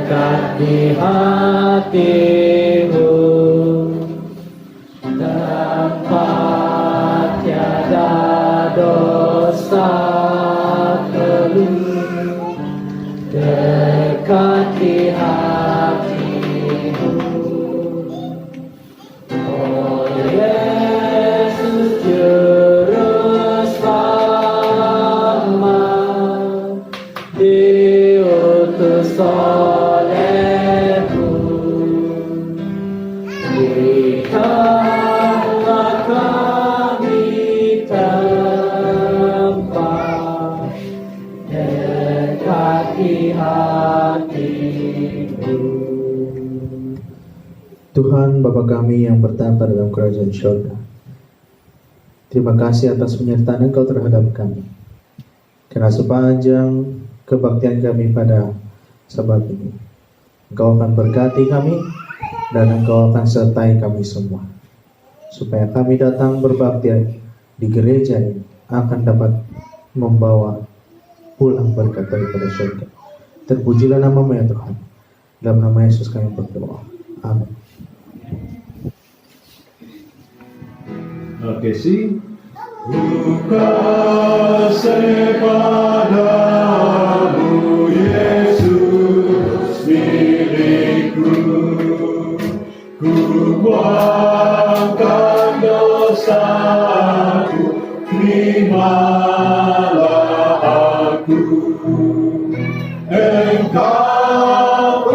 dekat di hatimu, tempat tiada dosa keluh, dekat di hatimu. Oh Yesus Juru Selamat, diutus olehmu, berikanlah kami tempat dekat di hatimu. Tuhan Bapa kami yang bertata dalam kerajaan surga, terima kasih atas penyertaan Engkau terhadap kami. Karena sepanjang kebaktian kami pada Sabat ini, Engkau akan berkati kami dan Engkau akan sertai kami semua, supaya kami datang berbakti di gereja ini akan dapat membawa pulang berkat daripada surga. Terpujilah nama-Mu ya Tuhan. Dalam nama Yesus kami berdoa. Amin. Oke sih. Kasih padamu Yesus milikku, ku buangkan dosaku, terimalah aku. Engkau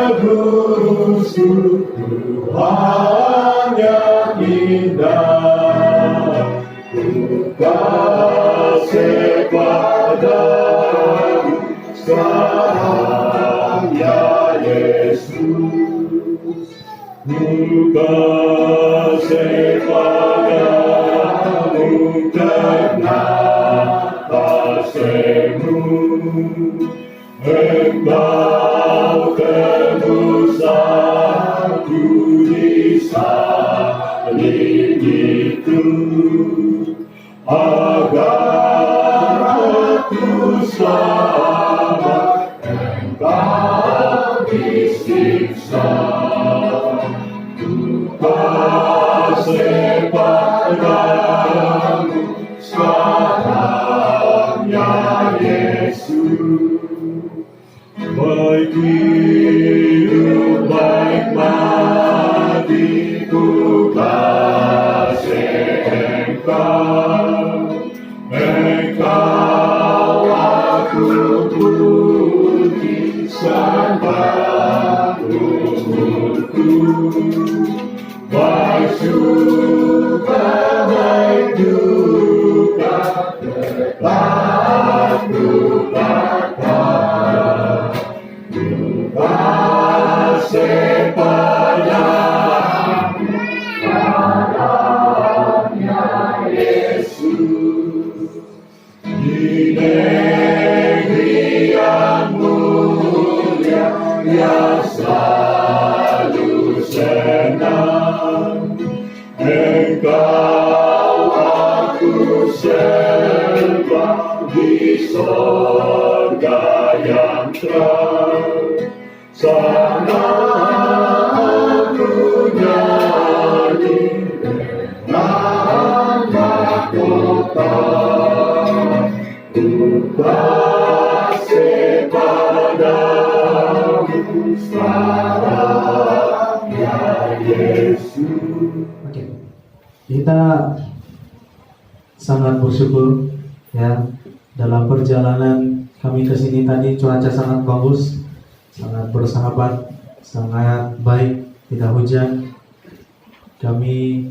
penebusku, Tuhan yang indah, ku kasih padamu sekarang ya Yesus, ku kasih padamu karena kasih-Mu. Engkau tebus aku di salib itu, agar aku selamat. Engkau disiksa, ku kasih padamu sekarang ya Yesus. Baik hidup, baik mati, ku kasih Engkau. Engkau aku puji sembah umurku. Baik suka, baik duka, tetap ku katakan, kasih padamu sekarang ya Yesus. Di negeri yang mulia, yang selalu senang, Engkau aku sembah di sorga yang terang. Sana aku nyanyi dengan mahkota, ku kasih padamu sekarang ya Yesus. Oke. Kita sangat bersyukur ya, dalam perjalanan kami ke sini tadi cuaca sangat bagus, sangat bersahabat, sangat baik, tidak hujan. Kami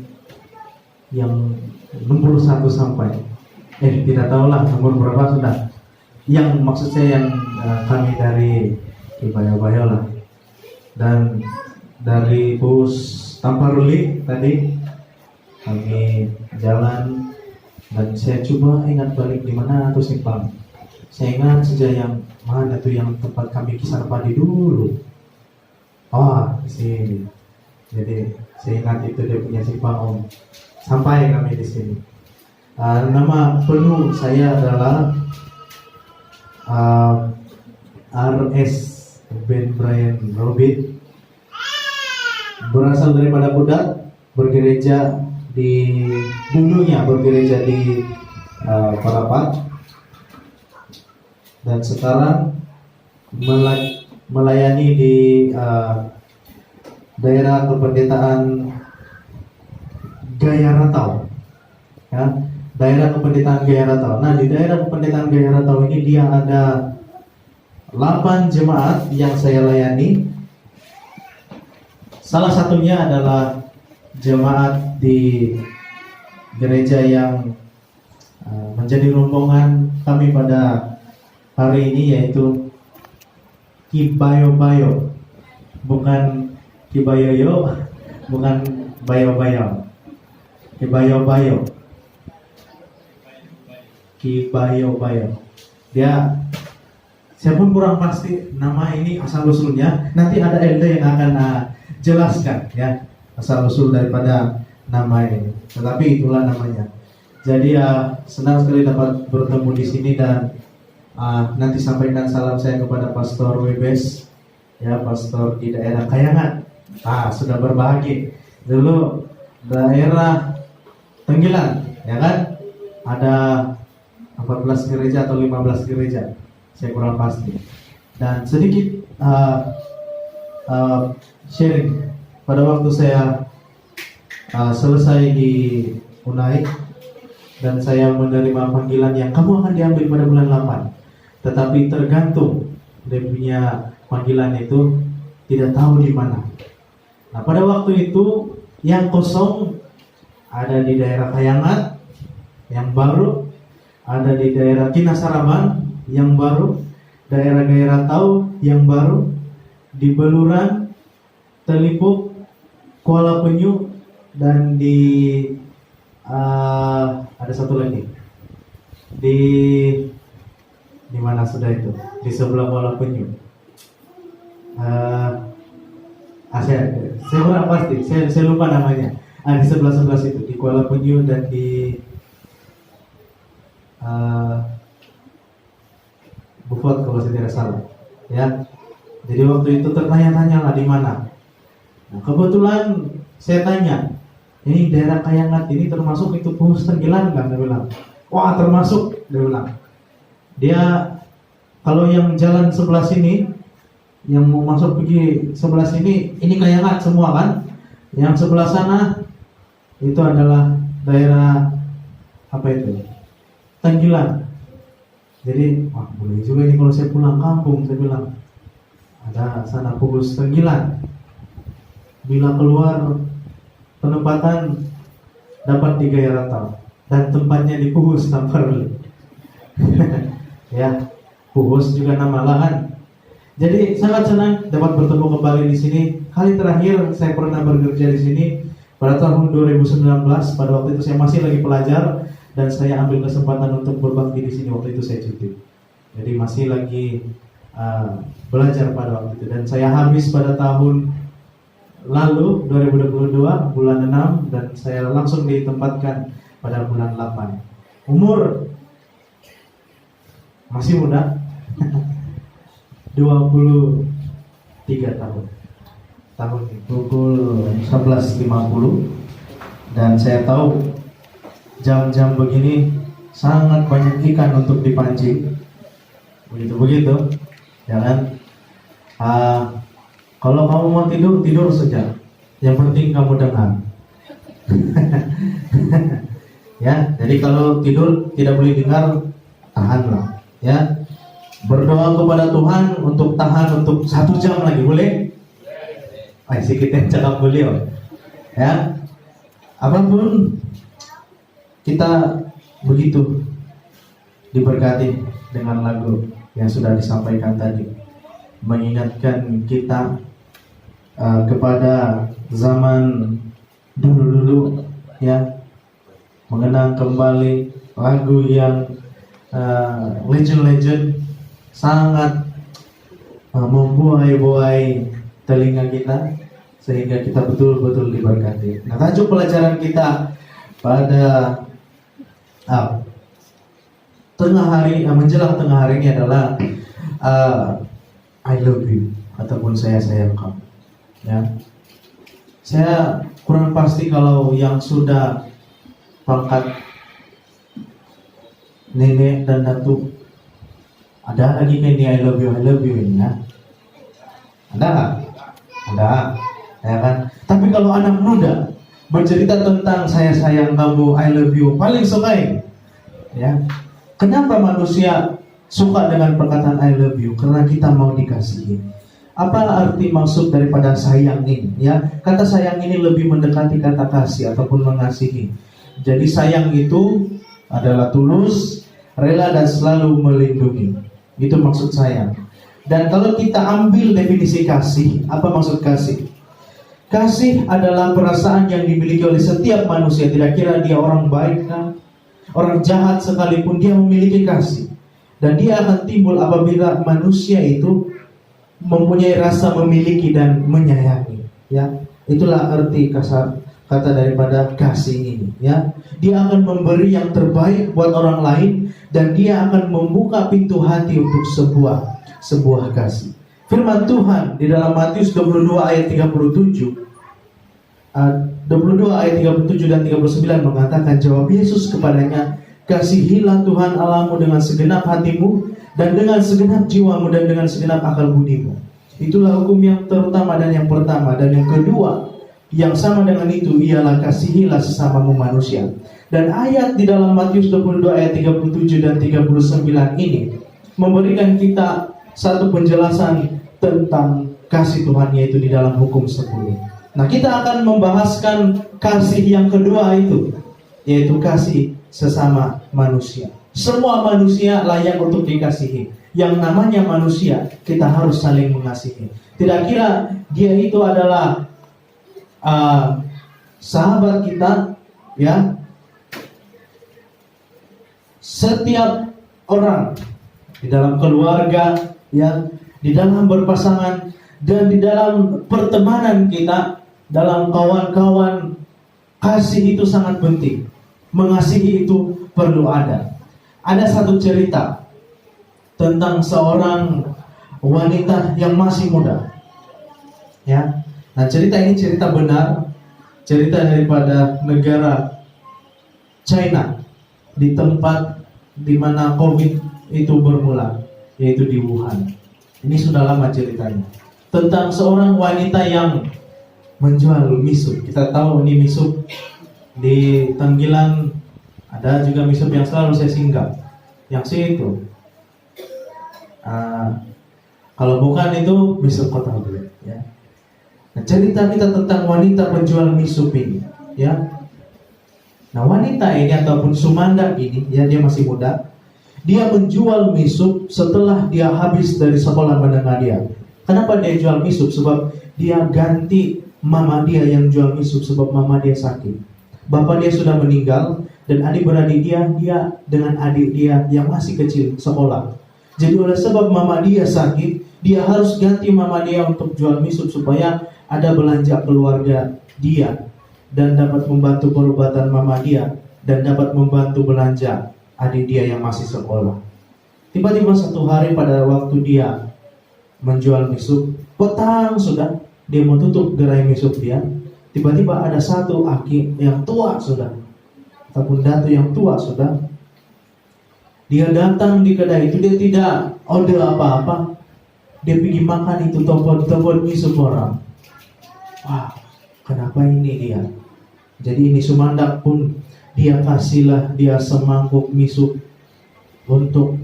yang nomor 1 sampai tidak tahulah nomor berapa sudah. Yang maksud saya yang kami dari Bayo-Bayo dan dari bus Tamparuli tadi kami jalan dan saya coba ingat balik di mana tuh simpang. Saya ingat saja yang mana tuh yang tempat kami kisar padi dulu. Di sini. Jadi saya ingat itu dia punya simpang Om. Sampai kami di sini. Nama penuh saya adalah RS Ben Brian Robin, berasal daripada Kudat, bergereja di dulunya bergereja di Parapat, dan sekarang melayani di daerah kependetaan Gaya Ratau, ya, daerah kependetaan Gaya Ratau. Nah, di daerah kependetaan Gaya Ratau ini dia ada 8 jemaat yang saya layani. Salah satunya adalah jemaat di gereja yang menjadi rombongan kami pada hari ini, yaitu Kibayo-bayo, bukan Kibayoyo, bukan bayo-bayo, Kibayo-bayo, Kibayo-bayo. Dia, saya pun kurang pasti nama ini asal usulnya. Nanti ada Elda yang akan jelaskan ya asal usul daripada nama ini. Tetapi itulah namanya. Jadi senang sekali dapat bertemu di sini, dan nanti sampaikan salam saya kepada Pastor Webes, ya, pastor di daerah Kayangan. Sudah berbahagia. Dulu daerah Tenggilan, ya kan? Ada 14 gereja atau 15 gereja, saya kurang pasti. Dan sedikit sharing, pada waktu saya selesai di Unai, dan saya menerima panggilan yang kamu akan diambil pada bulan 8, tetapi tergantung dia punya panggilan itu tidak tahu di mana. Nah, pada waktu itu yang kosong ada di daerah Kayangat yang baru, ada di daerah Kinasaraban yang baru, daerah Gaya Ratau yang baru, di Beluran, Telipuk, Kuala Penyu, dan di ada satu lagi di mana sudah itu, di sebelah Kuala Penyu. Saya kurang pasti, saya lupa namanya. Di sebelah situ, di Kuala Penyu dan di Bufot kalau saya tidak salah, ya. Jadi waktu itu tertanya-tanya lah di mana. Nah, kebetulan saya tanya, ini daerah Kayangat ini termasuk itu Puhus Tenggilan kan? Dia bilang, wah termasuk. Dia bilang, dia kalau yang jalan sebelah sini, yang mau masuk pergi sebelah sini, ini Kayangat semua kan? Yang sebelah sana itu adalah daerah apa itu? Tenggilan. Jadi, wah boleh juga ini kalau saya pulang kampung, saya bilang, ada sana Puhus Tenggilan. Bila keluar penempatan dapat di Gaya Ratau, dan tempatnya di Puhus Tamparli. Ya, Puhus juga nama lahan. Jadi sangat senang dapat bertemu kembali di sini. Kali terakhir saya pernah bekerja di sini pada tahun 2019. Pada waktu itu saya masih lagi pelajar, dan saya ambil kesempatan untuk berbakti di sini. Waktu itu saya cuti, jadi masih lagi belajar pada waktu itu. Dan saya habis pada tahun lalu 2022 bulan 6, dan saya langsung ditempatkan pada bulan 8. Umur masih muda, 23 tahun. Tahun ini pukul 11.50, dan saya tahu jam-jam begini sangat banyak ikan untuk dipancing. Begitu, ya kan? Kalau kamu mau tidur, tidur saja. Yang penting kamu dengar. Ya, jadi kalau tidur tidak boleh dengar, tahanlah. Ya, berdoa kepada Tuhan untuk tahan untuk 1 jam lagi, boleh? Sedikit yang cakap beliau. Ya, apapun kita begitu diberkati dengan lagu yang sudah disampaikan tadi, mengingatkan kita kepada zaman dulu-dulu, ya, mengenang kembali lagu yang legend-legend, sangat membuai-buai telinga kita sehingga kita betul-betul diberkati. Nah, tajuk pelajaran kita pada tengah hari, menjelang tengah hari ini adalah I love you ataupun saya sayang kamu. Ya, saya kurang pasti kalau yang sudah pangkat nenek dan datuk ada lagi kayak ini I love you ini ya. Ada nggak? Ada, ya kan? Tapi kalau anak muda bercerita tentang saya sayang kamu, I love you, paling suka ya. Kenapa manusia suka dengan perkataan I love you? Karena kita mau dikasihi. Apa arti maksud daripada sayang ini? Ya, kata sayang ini lebih mendekati kata kasih ataupun mengasihi. Jadi sayang itu adalah tulus, rela dan selalu melindungi. Itu maksud sayang. Dan kalau kita ambil definisi kasih, apa maksud kasih? Kasih adalah perasaan yang dimiliki oleh setiap manusia. Tidak kira dia orang baik kan, orang jahat sekalipun, dia memiliki kasih. Dan dia akan timbul apabila manusia itu mempunyai rasa memiliki dan menyayangi. Ya, itulah arti kasar kata daripada kasih ini. Ya, dia akan memberi yang terbaik buat orang lain dan dia akan membuka pintu hati untuk sebuah kasih. Firman Tuhan di dalam Matius 22 ayat 37 dan 39 mengatakan, jawab Yesus kepadanya, kasihilah Tuhan Allahmu dengan segenap hatimu dan dengan segenap jiwamu dan dengan segenap akal budimu. Itulah hukum yang terutama dan yang pertama. Dan yang kedua yang sama dengan itu ialah kasihilah sesamamu manusia. Dan ayat di dalam Matius 22 ayat 37 dan 39 ini memberikan kita satu penjelasan tentang kasih Tuhan, yaitu di dalam hukum 10. Nah, kita akan membahaskan kasih yang kedua itu, yaitu kasih sesama manusia. Semua manusia layak untuk dikasihi. Yang namanya manusia, kita harus saling mengasihi. Tidak kira dia itu adalah sahabat kita, ya. Setiap orang di dalam keluarga, ya, di dalam berpasangan dan di dalam pertemanan kita, dalam kawan-kawan, kasih itu sangat penting. Mengasihi itu perlu ada. Ada satu cerita tentang seorang wanita yang masih muda. Ya. Nah, cerita ini cerita benar, cerita daripada negara China, di tempat di mana COVID itu bermula, yaitu di Wuhan. Ini sudah lama ceritanya. Tentang seorang wanita yang menjual misuk. Kita tahu ini misuk di Tenggilan, ada juga misuk yang selalu saya singgah, yang situ. Kalau bukan itu misuk Kota Bulu, ya. Nah, cerita kita tentang wanita penjual misuk ini, ya. Nah, wanita ini ataupun Sumandak ini, ya, dia masih muda. Dia menjual misuk setelah dia habis dari sekolah menengah dia. Kenapa dia jual misuk? Sebab dia ganti mama dia yang jual misuk, sebab mama dia sakit. Bapak dia sudah meninggal dan adik-beradik dia dengan adik dia yang masih kecil sekolah. Jadi oleh sebab mama dia sakit, dia harus ganti mama dia untuk jual misuk supaya ada belanja keluarga dia dan dapat membantu perubatan mama dia dan dapat membantu belanja adik dia yang masih sekolah. Tiba-tiba satu hari pada waktu dia menjual misuk, petang sudah, dia mau tutup gerai misuk dia. Tiba-tiba ada satu aki yang tua sudah, ataupun datu yang tua sudah. Dia datang di kedai itu, dia tidak order apa-apa. Dia pergi makan itu topot-topot misuk orang. Wah, kenapa ini dia? Jadi ini Sumandak pun dia kasihlah dia semangkuk misuk untuk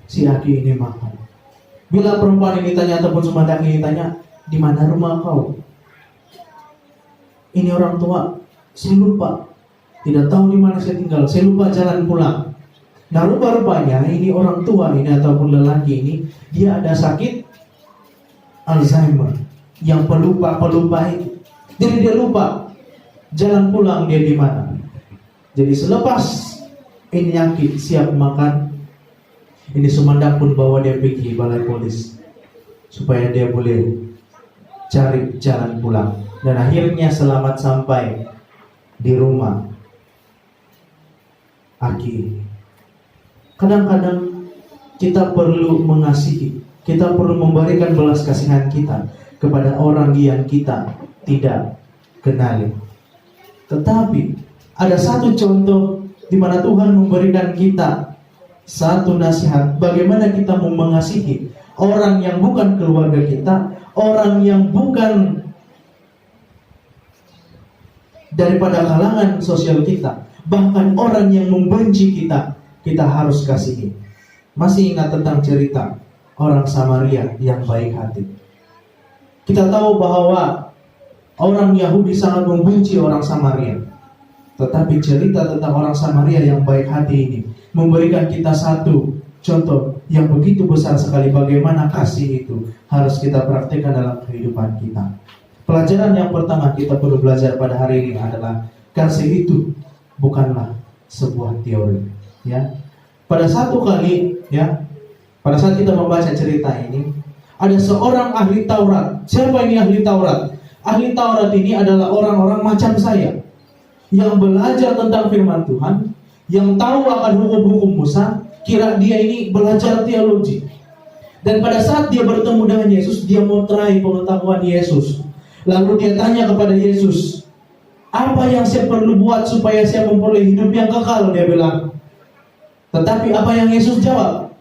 si aki ini makan. Bila perempuan ini tanya ataupun Sumandak ini tanya, di mana rumah kau? Ini orang tua, saya lupa, tidak tahu di mana saya tinggal, saya lupa jalan pulang. Nah, rupa-rupanya ini orang tua ini ataupun lelaki ini, dia ada sakit Alzheimer, yang pelupa itu. Jadi dia lupa jalan pulang dia di mana. Jadi selepas ini yakin siap makan, ini Sumandak pun bawa dia pergi balai polis supaya dia boleh cari jalan pulang. Dan akhirnya selamat sampai di rumah aki. Kadang-kadang kita perlu mengasihi Kita perlu memberikan belas kasihan kita kepada orang yang kita tidak kenali. Tetapi ada satu contoh di mana Tuhan memberikan kita satu nasihat bagaimana kita mau mengasihi orang yang bukan keluarga kita, orang yang bukan daripada kalangan sosial kita, bahkan orang yang membenci kita, kita harus kasihi. Masih ingat tentang cerita orang Samaria yang baik hati? Kita tahu bahwa orang Yahudi sangat membenci orang Samaria. Tetapi cerita tentang orang Samaria yang baik hati ini memberikan kita satu contoh yang begitu besar sekali bagaimana kasih itu harus kita praktekkan dalam kehidupan kita. Pelajaran yang pertama kita perlu belajar pada hari ini adalah kasih itu bukanlah sebuah teori. Ya, pada satu kali, ya, pada saat kita membaca cerita ini, ada seorang ahli Taurat. Siapa ini ahli Taurat? Ahli Taurat ini adalah orang-orang macam saya yang belajar tentang firman Tuhan, yang tahu akan hukum-hukum Musa, kira dia ini belajar teologi. Dan pada saat dia bertemu dengan Yesus, dia mau try pengetahuan Yesus. Lalu dia tanya kepada Yesus, apa yang saya perlu buat supaya saya memperoleh hidup yang kekal? Dia bilang. Tetapi apa yang Yesus jawab?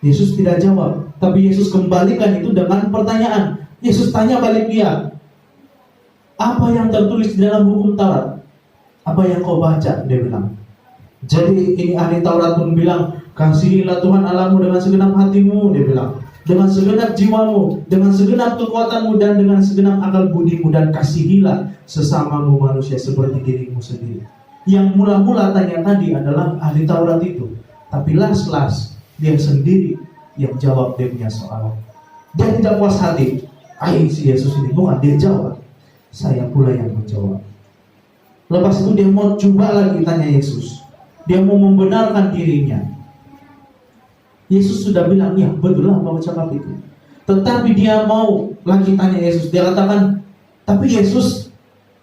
Yesus tidak jawab, tapi Yesus kembalikan itu dengan pertanyaan. Yesus tanya balik dia, apa yang tertulis di dalam hukum Taurat? Apa yang kau baca? Dia bilang. Jadi ini ahli Taurat pun bilang, kasihilah Tuhan Allahmu dengan segenap hatimu. Dia bilang, dengan segenap jiwamu, dengan segenap kekuatanmu, dan dengan segenap akal budimu, dan kasihilah sesamamu manusia seperti dirimu sendiri. Yang mula-mula tanya tadi adalah ahli Taurat itu, tapi last dia sendiri yang jawab dia punya soal. Dia tidak puas hati. Si Yesus ini bukan dia jawab, saya pula yang menjawab. Lepas itu dia mau coba lagi tanya Yesus. Dia mau membenarkan dirinya. Yesus sudah bilang, ya betul lah Bapak cakap itu. Tetapi dia mau lagi tanya Yesus. Dia katakan, tapi Yesus,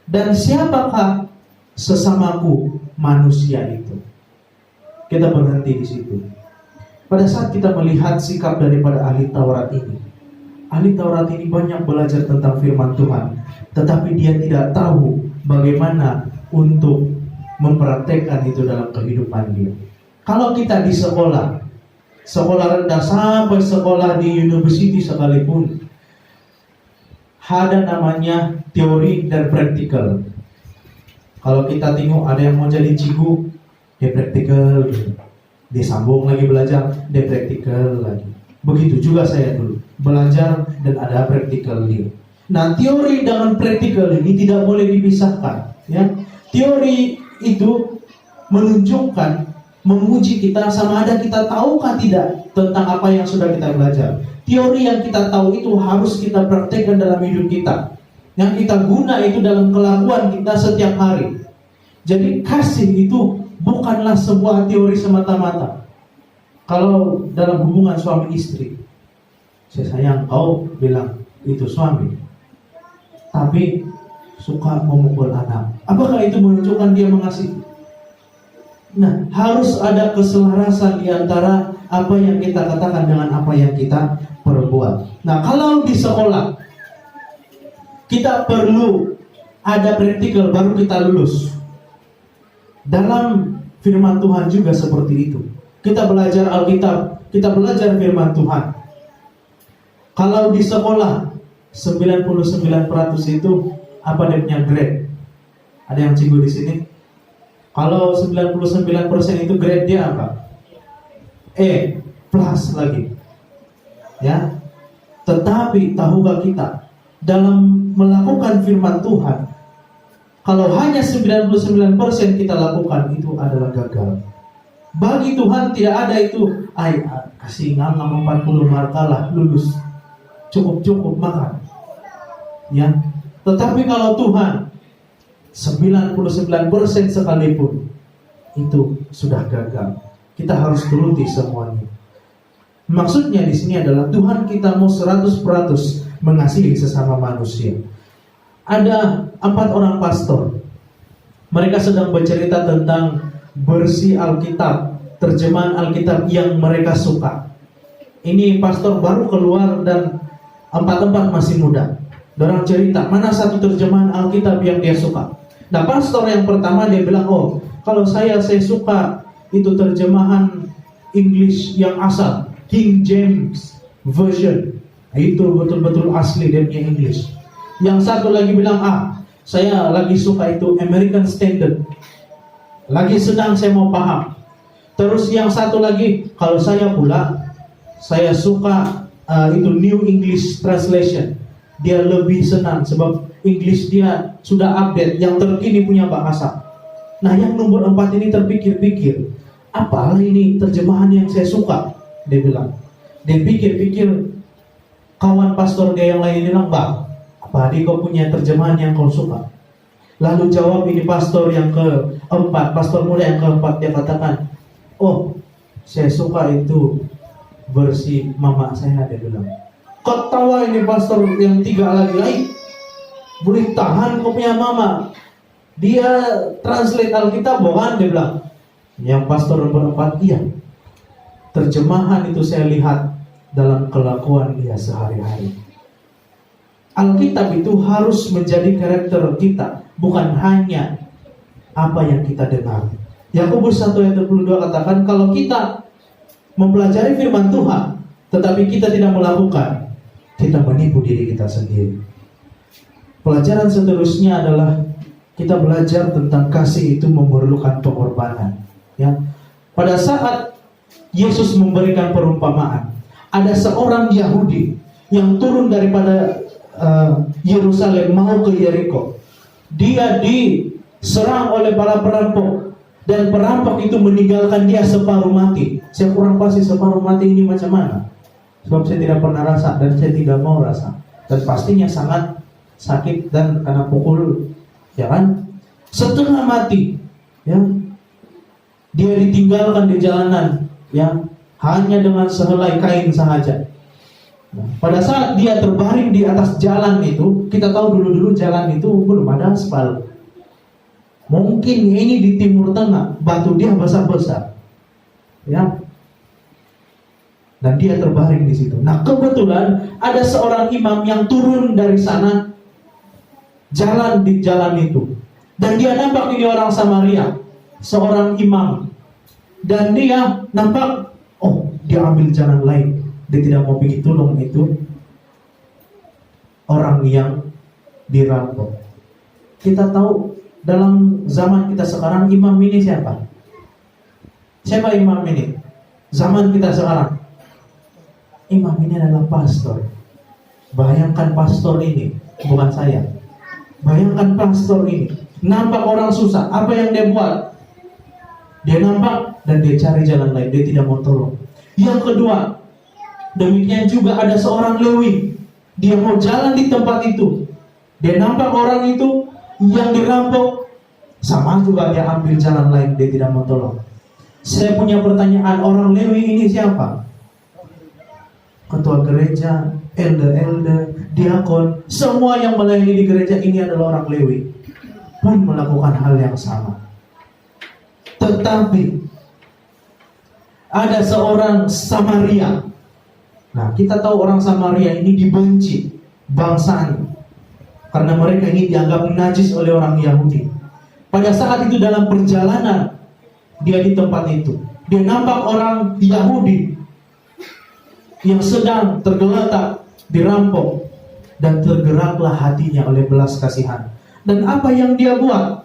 dan siapakah sesamaku manusia itu? Kita berhenti di situ. Pada saat kita melihat sikap daripada ahli Taurat ini, ahli Taurat ini banyak belajar tentang firman Tuhan, tetapi dia tidak tahu bagaimana untuk mempraktekkan itu dalam kehidupan dia. Kalau kita di sekolah rendah sampai sekolah di university sekalipun, ada namanya teori dan praktikal. Kalau kita tengok ada yang mau jadi cikgu, dia praktikal, dia sambung lagi belajar, dia praktikal lagi. Begitu juga saya dulu, belajar dan ada praktikal dia. Nah, teori dengan praktikal ini tidak boleh dipisahkan. Ya, teori itu menunjukkan, menguji kita sama ada kita tahukah tidak tentang apa yang sudah kita belajar. Teori yang kita tahu itu harus kita praktekkan dalam hidup kita. Yang kita guna itu dalam kelakuan kita setiap hari. Jadi kasih itu bukanlah sebuah teori semata-mata. Kalau dalam hubungan suami istri, saya sayang kau, bilang itu suami, tapi suka memukul anak, apakah itu menunjukkan dia mengasihi? Nah, harus ada keselarasan di antara apa yang kita katakan dengan apa yang kita perbuat. Nah, kalau di sekolah kita perlu ada praktikal baru kita lulus. Dalam firman Tuhan juga seperti itu. Kita belajar Alkitab, kita belajar firman Tuhan. Kalau di sekolah 99% itu apa dia punya grade? Ada yang cikgu di sini? Kalau 99% itu grade dia apa? E plus lagi. Ya. Tetapi tahukah kita dalam melakukan firman Tuhan, kalau hanya 99% kita lakukan, itu adalah gagal. Bagi Tuhan tidak ada itu, kasih ngam 40 markalah lulus, cukup makan. Ya. Tetapi kalau Tuhan 99% sekalipun, itu sudah gagal. Kita harus turuti semuanya. Maksudnya di sini adalah Tuhan kita mau 100% mengasihi sesama manusia. Ada 4 orang pastor. Mereka sedang bercerita tentang versi Alkitab, terjemahan Alkitab yang mereka suka. Ini pastor baru keluar dan empat masih muda. Dorang cerita mana satu terjemahan Alkitab yang dia suka. Nah, pastor yang pertama dia bilang, oh, kalau saya suka itu terjemahan English yang asal, King James Version. Itu betul-betul asli dia punya English. Yang satu lagi bilang, saya lagi suka itu American Standard. Lagi sedang saya mau paham. Terus yang satu lagi, kalau saya pula, saya suka itu New English Translation. Dia lebih senang sebab English dia sudah update, yang terkini punya bahasa. Nah, yang nomor 4 ini terpikir-pikir, apalah ini terjemahan yang saya suka, dia bilang. Dia pikir-pikir, kawan pastor dia yang lain bilang, Bang, apa adik kau punya terjemahan yang kau suka? Lalu jawab ini pastor yang keempat, pastor muda yang keempat, dia katakan, oh, saya suka itu versi mama saya, dia bilang. Ketawa ini pastor yang 3 lagi, boleh tahan kau punya mama, dia translate Alkitab bukan, dia bilang. Yang pastor nomor 4, iya, terjemahan itu saya lihat dalam kelakuan dia sehari-hari. Alkitab itu harus menjadi karakter kita, bukan hanya apa yang kita dengar. Yakobus 1:22 katakan, kalau kita mempelajari firman Tuhan tetapi kita tidak melakukan, kita menipu diri kita sendiri. Pelajaran seterusnya adalah kita belajar tentang kasih itu memerlukan pengorbanan. Ya, pada saat Yesus memberikan perumpamaan, ada seorang Yahudi yang turun daripada Yerusalem mau ke Yeriko. Dia diserang oleh para perampok dan perampok itu meninggalkan dia separuh mati. Saya kurang pasti separuh mati ini macam mana, sebab saya tidak pernah rasa dan saya tidak mau rasa, dan pastinya sangat sakit dan kena pukul, ya kan? Setengah mati, ya. Dia ditinggalkan di jalanan, ya, hanya dengan sehelai kain saja. Nah, pada saat dia terbaring di atas jalan itu, kita tahu dulu jalan itu belum ada aspal. Mungkin ini di Timur Tengah, batu dia besar-besar, ya. Dan dia terbaring di situ. Nah, kebetulan ada seorang imam yang turun dari sana, jalan di jalan itu, dan dia nampak ini orang Samaria, seorang imam, dan dia nampak, oh, dia ambil jalan lain. Dia tidak mau pergi tolong itu orang yang dirampok. Kita tahu dalam zaman kita sekarang, imam ini siapa? Siapa imam ini? Zaman kita sekarang, imam ini adalah pastor. Bayangkan pastor ini, bukan saya. Bayangkan pastor ini nampak orang susah, apa yang dia buat? Dia nampak dan dia cari jalan lain, dia tidak mau tolong. Yang kedua, demikian juga ada seorang Lewi. Dia mau jalan di tempat itu. Dia nampak orang itu yang dirampok, sama juga dia ambil jalan lain, dia tidak mau tolong. Saya punya pertanyaan, orang Lewi ini siapa? Ketua gereja, elder, diakon, semua yang melayani di gereja ini adalah orang Lewi, pun melakukan hal yang sama. Tetapi ada seorang Samaria. Nah, kita tahu orang Samaria ini dibenci bangsanya karena mereka ini dianggap najis oleh orang Yahudi. Pada saat itu dalam perjalanan dia di tempat itu, dia nampak orang Yahudi yang sedang tergeletak, dirampok, dan tergeraklah hatinya oleh belas kasihan. Dan apa yang dia buat?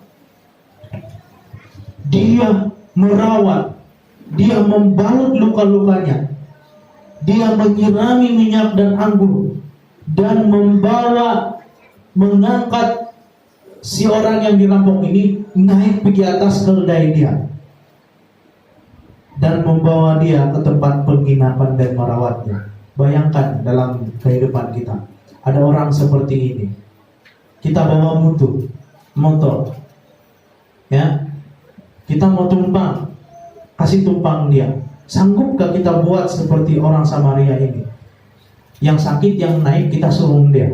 Dia merawat, dia membalut luka-lukanya, dia menyirami minyak dan anggur, dan mengangkat si orang yang dirampok ini naik pergi atas keledai dia, dan membawa dia ke tempat penginapan dan merawatnya. Bayangkan dalam kehidupan kita, ada orang seperti ini. Kita bawa motor, ya, kita mau tumpang, kasih tumpang dia. Sanggupkah kita buat seperti orang Samaria ini? Yang sakit, yang naik, kita suruh dia.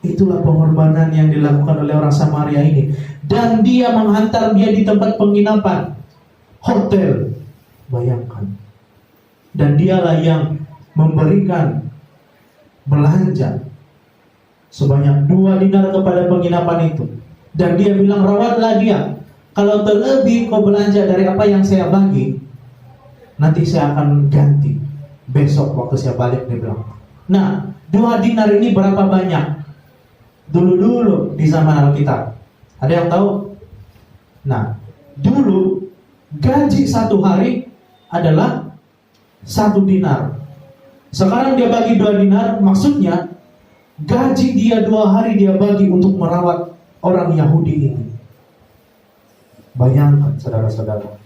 Itulah pengorbanan yang dilakukan oleh orang Samaria ini. Dan dia menghantar dia di tempat penginapan, hotel. Bayangkan, dan dialah yang memberikan belanja sebanyak 2 dinar kepada penginapan itu. Dan dia bilang, rawatlah dia. Kalau terlebih kau belanja dari apa yang saya bagi, nanti saya akan ganti besok waktu saya balik, dia bilang. Nah, 2 dinar ini berapa banyak? Dulu-dulu di zaman Alkitab. Ada yang tahu? Nah, dulu gaji 1 hari adalah 1 dinar. Sekarang dia bagi 2 dinar, maksudnya gaji dia 2 hari dia bagi untuk merawat orang Yahudi ini. Bayangkan saudara-saudara,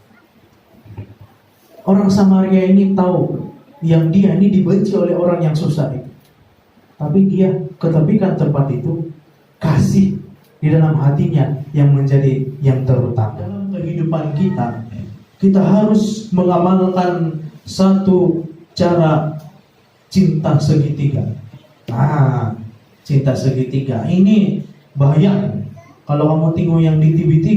orang Samaria ini tahu yang dia ini dibenci oleh orang yang susah itu, tapi dia ketepikan tempat itu, kasih di dalam hatinya yang menjadi yang terutama. Dalam kehidupan kita, kita harus mengamalkan satu cara cinta segitiga. Cinta segitiga ini bahaya. Kalau kamu tengok yang di TV3,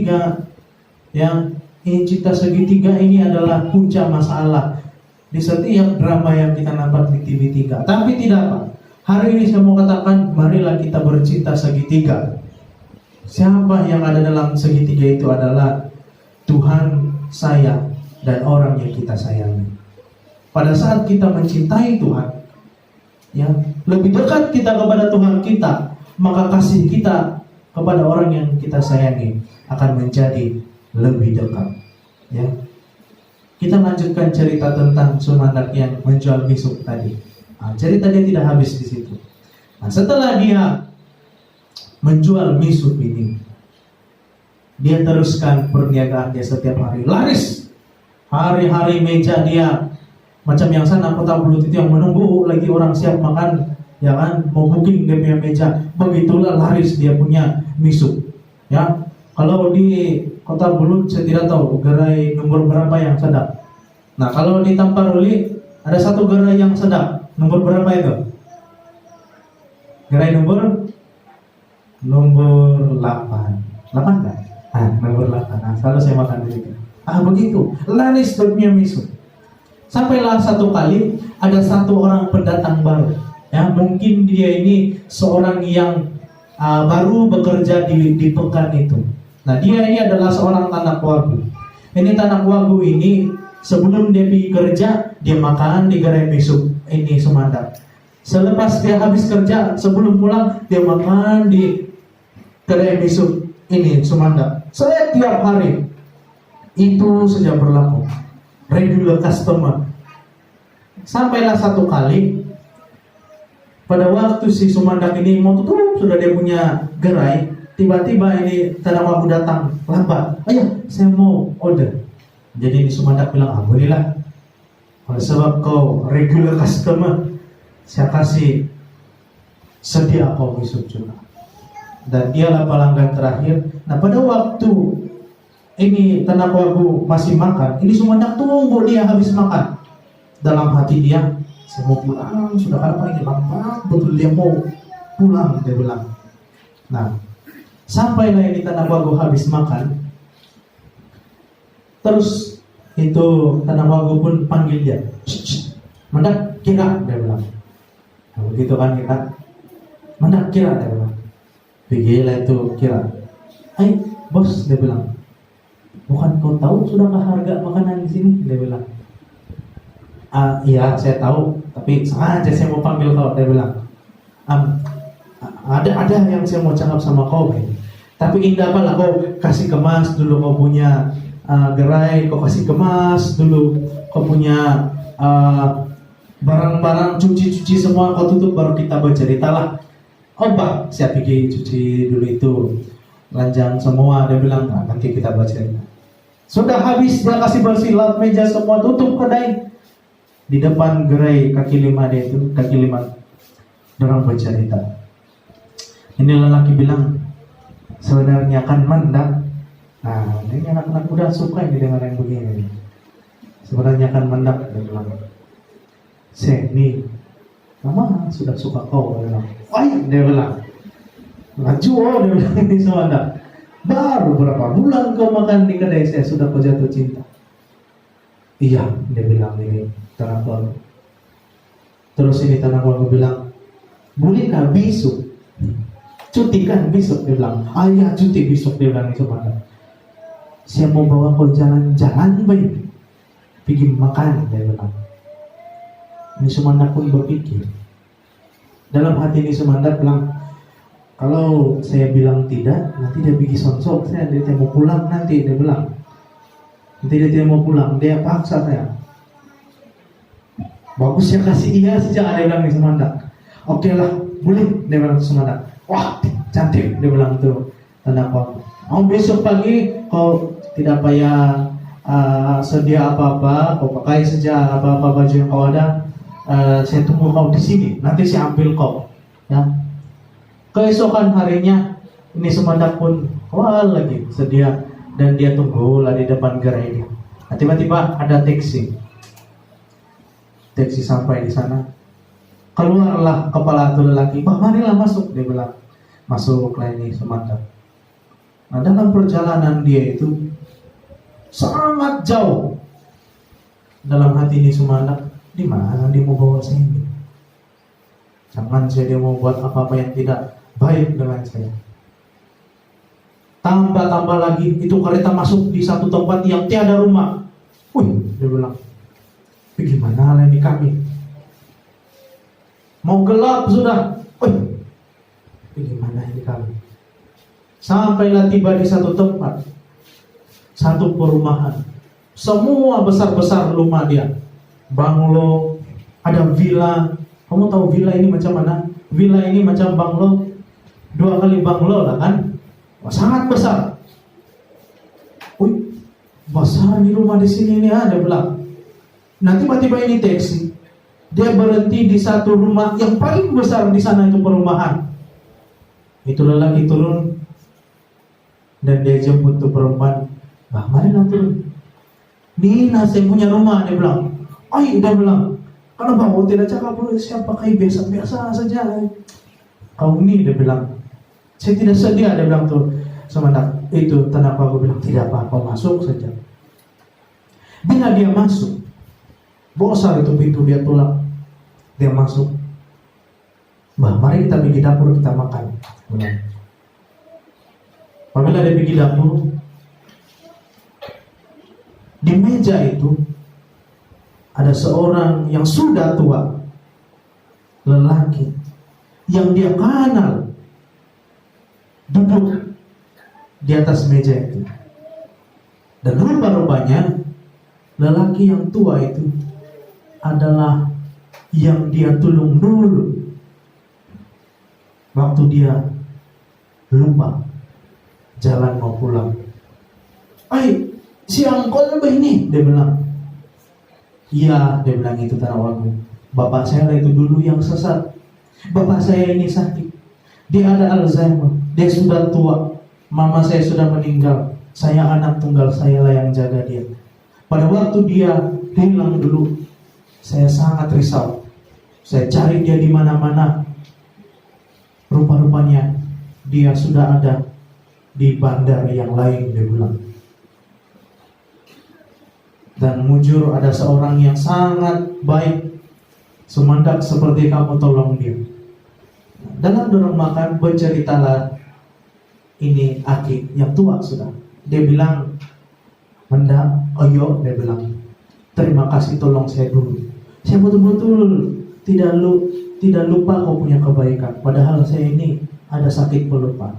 yang ini cinta segitiga ini adalah punca masalah di setiap drama yang kita nampak di TV3. Tapi tidak apa. Hari ini saya mau katakan, marilah kita bercinta segitiga. Siapa yang ada dalam segitiga itu adalah Tuhan, saya, dan orang yang kita sayangi. Pada saat kita mencintai Tuhan, ya, lebih dekat kita kepada Tuhan kita, maka kasih kita kepada orang yang kita sayangi akan menjadi lebih dekat. Ya, kita lanjutkan cerita tentang Sumandak yang menjual misuk tadi. Cerita dia tidak habis di situ. Nah, setelah dia menjual misuk ini, dia teruskan perniagaan dia setiap hari, laris. Hari-hari meja dia macam yang sana Kota Belut itu yang menunggu lagi orang siap makan, ya kan, mau booking dia punya meja. Begitulah laris dia punya misuk. Ya, kalau di Kota Belut saya tidak tahu gerai nomor berapa yang sedap. Nah, kalau di Tamparuli ada satu gerai yang sedap. Nomor berapa itu? Gerai nomor 8. 8 kan? Nomor 8. Nah, selalu saya makan di situ. Begitu. Laris punya misuk. Sampailah satu kali ada satu orang pendatang baru. Ya, mungkin dia ini seorang yang baru bekerja di pekan itu. Nah, dia ini adalah seorang tanak wagu. Ini tanak wagu ini sebelum dia pergi kerja, dia makan di gerai misuk ini Sumandak. Selepas dia habis kerja, sebelum pulang dia makan di gerai misuk ini Sumandak. Setiap hari itu saja berlaku. Regular customer. Sampailah satu kali pada waktu si Sumandak ini mau tutup, sudah dia punya gerai, tiba-tiba ini tanak wagu datang lambat. Ayah, saya mau order. Jadi ini Sumandak bilang, bolehlah. Sebab kau regular customer, saya kasih sedia kau misuk juga. Dan dialah pelanggan terakhir. Nah, pada waktu ini tanak wagu masih makan, ini Sumandak tunggu dia habis makan. Dalam hati dia, saya mau pulang, sudah apa ini lambat betul, dia mau pulang, dia bilang. Nah, sampailah ini tanak wagu habis makan. Terus itu tanak wagu pun panggil dia. Mandak kira, dia bilang. Nah, begitu kan kita, mandak kira, dia bilang. Pergilah itu kira. Bos, dia bilang. Bukan kau tahu sudahkah harga makanan di sini? Dia bilang. Iya, saya tahu, tapi sengaja saya mau panggil kau, dia bilang. Ada yang saya mau cakap sama kau, tapi indah apalah kau kasih kemas dulu kau punya gerai, kau kasih kemas dulu kau punya barang-barang cuci semua, kau tutup baru kita berceritalah. Saya pergi cuci dulu itu ranjang semua, dia bilang. Nanti kita bercerita. Sudah habis dia kasih bersih lap meja semua, tutup kedai. Di depan gerai kaki 5 dia itu, kaki 5 dorang bercerita. Ini lelaki bilang, sebenarnya kan mandak. Nah, ini anak-anak muda suka ini dengar yang begini. Sebenarnya kan mandak, dia bilang. Ini Mama sudah suka kau, dia bilang. Dia bilang. Laju, dia bilang ini Sumandak. Baru berapa bulan kau makan di kedai saya, sudah kau jatuh cinta. Iya, dia bilang ini. tanah keluarga. Terus ini tanah keluarga bilang, bolehkah besok cuti kan besok? Dia bilang, iya cuti besok. Dia bilang itu pada, saya mau bawa kau jalan-jalan baik, pergi makan. Dia bilang. Ini Sumandak pun berpikir, dalam hati ini Sumandak bilang, kalau saya bilang tidak, nanti dia pergi sonsok saya, dia mau pulang nanti. Dia bilang, nanti dia tidak mau pulang, dia paksa saya. Bagus ya, kasih iya saja. Dia bilang di Sumandak. Oke lah, boleh. Dia bilang ke Sumandak. Wah, cantik. Dia bilang tuh tanda kau. Oh, besok pagi kau tidak payah sedia apa-apa, kau pakai saja apa-apa baju yang kau ada. Saya tunggu kau di sini. Nanti saya ambil kau. Ya. Keesokan harinya ini Sumandak pun lagi sedia dan dia tunggu lah di depan gerai dia. Nah, tiba-tiba ada taksi. Taksi sampai di sana. Keluarlah kepala itu lelaki. Marilah masuk. Dia bilang, masuklah ini Sumandak. Nah, dalam perjalanan dia itu sangat jauh. Dalam hati ini Sumandak, di mana dia mau bawa saya ini? Jangan dia mau buat apa-apa yang tidak baik dengan saya. Tambah lagi, itu kereta masuk di satu tempat yang tiada rumah. Dia bilang, bagaimana lah ini kami? Mau gelap sudah. Bagaimana ini kami? Sampailah tiba di satu tempat, satu perumahan. Semua besar-besar rumah dia. Banglo, ada villa. Kamu tahu villa ini macam mana? Villa ini macam banglo, 2 kali banglo lah kan? Sangat besar. Besar nih rumah di sini nih, dia bilang. Nah, tiba-tiba ini taksi. Dia berhenti di satu rumah yang paling besar di sana, itu perumahan. Itu lelaki turun dan dia jemput tuh perempuan. Mari turun. Nina, saya punya rumah. Dia bilang. Dia bilang, kalau bawa tidak cakap, saya pakai biasa-biasa saja. Kau ini, dia bilang, saya tidak sedia. Dia bilang tuh Sumandak, itu tanah aku bilang, tidak apa-apa, masuk saja. Bila dia masuk, bosar itu pintu dia tolak. Dia masuk. Mari kita pergi dapur, kita makan. Apabila dia pergi dapur, di meja itu ada seorang yang sudah tua, lelaki yang dia kenal, duduk di atas meja itu. Dan rupa-rupanya lelaki yang tua itu adalah yang dia tolong dulu waktu dia lupa jalan mau pulang. Si angkol ini, dia bilang. Iya, dia bilang itu tanawanmu. Bapak saya itu dulu yang sesat. Bapak saya ini sakit. Dia ada Alzheimer. Dia sudah tua. Mama saya sudah meninggal. Saya anak tunggal, saya lah yang jaga dia. Pada waktu dia hilang dulu, saya sangat risau. Saya cari dia di mana-mana. Rupa-rupanya dia sudah ada di bandar yang lain, dia bilang. Dan mujur ada seorang yang sangat baik, Sumandak seperti kamu tolong dia. Dalam dorong makan berceritalah ini Aki yang tua sudah. Dia bilang, Mendak, dia bilang, terima kasih tolong saya dulu. Saya betul-betul tidak lupa kau punya kebaikan. Padahal saya ini ada sakit pelupa.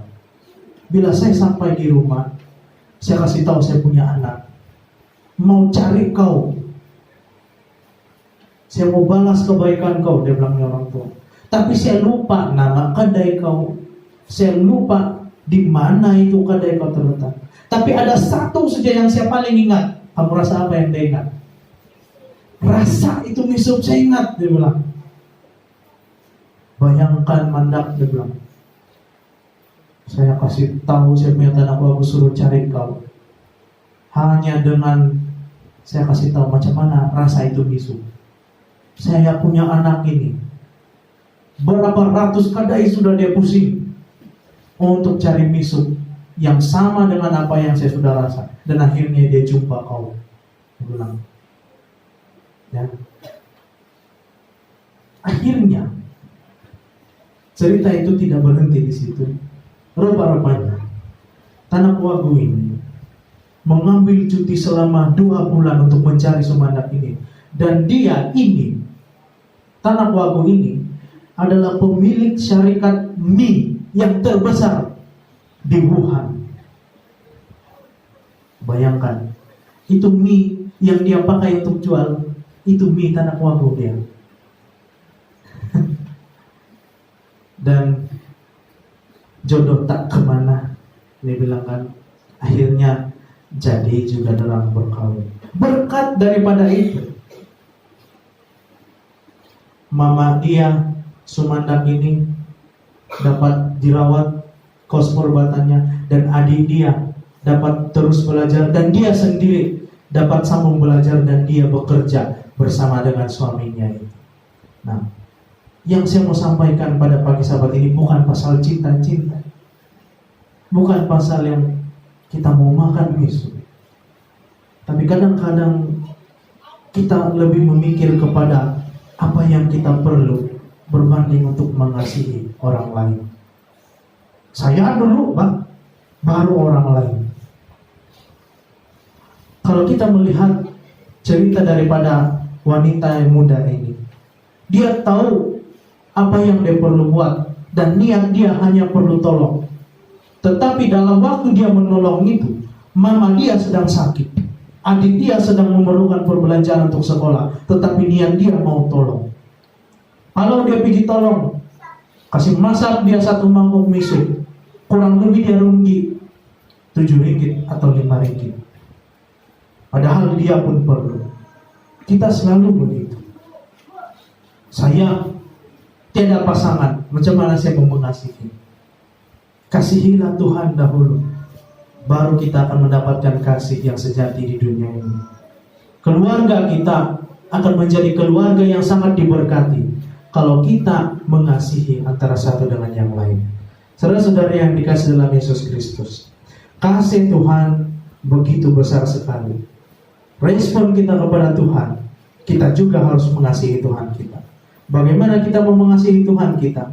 Bila saya sampai di rumah, saya kasih tahu saya punya anak. Mau cari kau, saya mau balas kebaikan kau, dia bilang orang tua. Tapi saya lupa nama kedai kau, saya lupa di mana itu kedai kau terletak. Tapi ada satu saja yang saya paling ingat. Kamu rasa apa yang dia ingat? Rasa itu misup saya ingat, dia bilang. Bayangkan Mandak, dia bilang. Saya kasih tahu saya punya tanah, aku suruh cari kau. Hanya dengan saya kasih tahu macam mana rasa itu bisu. Saya punya anak ini. Berapa ratus kedai sudah dia pusing untuk cari misu yang sama dengan apa yang saya sudah rasa. Dan akhirnya dia jumpa kau. Dia bilang, Ya. Akhirnya cerita itu tidak berhenti di situ. Rupa-rupanya Tanah Wagu ini mengambil cuti selama 2 bulan untuk mencari Sumandak ini. Dan dia ini, Tanah Wagu ini adalah pemilik syarikat mie yang terbesar di Wuhan. Bayangkan, itu mie yang dia pakai untuk jual, itu mie Tanah Wagu dia. Dan jodoh tak kemana, dia bilang kan, akhirnya jadi juga dalam berkawin. Berkat daripada itu, mama dia Sumandak ini dapat dirawat kos perbuatannya, dan adik dia dapat terus belajar, dan dia sendiri dapat sambung belajar, dan dia bekerja bersama dengan suaminya itu. Nah, yang saya mau sampaikan pada pagi Sabat ini bukan pasal cinta-cinta, bukan pasal yang kita mau makan besok, tapi kadang-kadang kita lebih memikir kepada apa yang kita perlu berbanding untuk mengasihi orang lain. Saya dulu, Bang, baru orang lain. Kalau kita melihat cerita daripada wanita yang muda ini, dia tahu apa yang dia perlu buat, dan niat dia hanya perlu tolong. Tetapi dalam waktu dia menolong itu, mama dia sedang sakit, adik dia sedang memerlukan perbelanjaan untuk sekolah, tetapi niat dia mau tolong. Kalau dia pergi tolong, kasih masak dia 1 mangkok miso, kurang lebih dia rugi 7 ringgit atau 5 ringgit. Padahal dia pun perlu. Kita selalu begitu. Saya tiada pasangan, macam mana saya mau mengasihi? Kasihilah Tuhan dahulu, baru kita akan mendapatkan kasih yang sejati di dunia ini. Keluarga kita akan menjadi keluarga yang sangat diberkati kalau kita mengasihi antara satu dengan yang lain. Saudara-saudara yang dikasihi dalam Yesus Kristus, kasih Tuhan begitu besar sekali. Respon kita kepada Tuhan, kita juga harus mengasihi Tuhan kita. Bagaimana kita mau mengasihi Tuhan kita?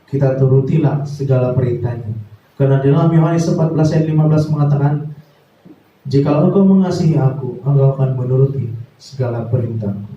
Kita turutilah segala perintahnya. Karena dalam Yohanes 14 ayat 15 mengatakan, jika engkau mengasihi aku, engkau akan menuruti segala perintahku.